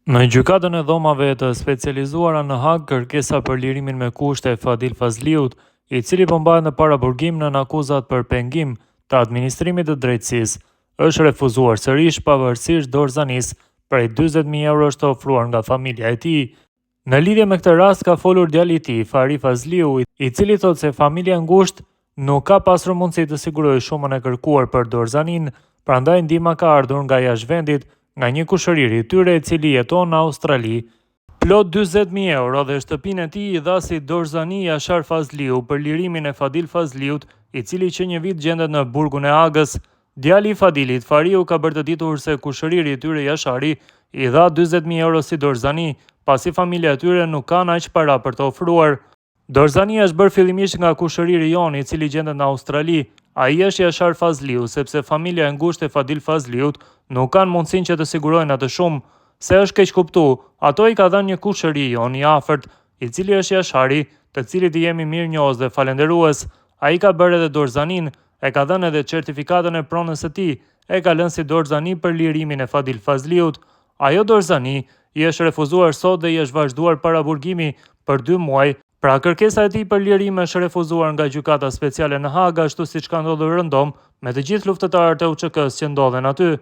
Në gjykatën e dhomave të specializuara në Hag, kërkesa për lirimin me kushte e Fadil Fazliut, i cili po mbahet në paraburgim nën akuzat për pengim të administrimit të drejtësisë, është refuzuar sërish pavarësisht dorëzanisë prej 40.000 eurosh të ofruar nga familja e tij. Në lidhje me këtë rast ka folur djali i tij, Fari Fazliu, i cili thotë se familja e ngushtë nuk ka pasur mundësi të sigurojë shumën e kërkuar për dorëzaninë, prandaj ndihma ka ardhur nga jashtë vendit, nga një kushërir i tyre i cili jeton në Australi. Plot 40.000 euro dhe shtëpinë e tij i dha si dorëzani Jashar Fazliu për lirimin e Fadil Fazliut, i cili që një vit gjendet në burgun e Agës. Djali i Fadilit, Fariu, ka bërë të ditur se kushëriri i tyre Jashari i dha 40.000 euro si dorëzani, pasi familja e tyre nuk kanë aq para për të ofruar. Dorëzania është bërë fillimisht nga kushëriri jon, i cili gjendet në Australi. Ai është Jashar Fazliu, sepse familja e ngushtë e Fadil Fazliut nuk kanë mundësinë që të sigurojnë atë shumë. Se është keq kuptu, ato i ka dhënë një kushëri jon i afërt, i cili është Jashari, të cilit i jemi mirënjohës dhe falenderues. Ai ka bërë edhe dorëzaninë, e ka dhënë edhe certifikatën e pronës së tij, e ka lënë si dorëzani për lirimin e Fadil Fazliut. Ajo dorëzani i është refuzuar sot dhe i është vazhduar paraburgimi për 2 muaj. Pra kërkesa e tij për lirim është refuzuar nga gjykata speciale në Hag, ashtu siç ka ndodhur rëndom me të gjithë luftëtarët e UÇK-s që ndodhen aty.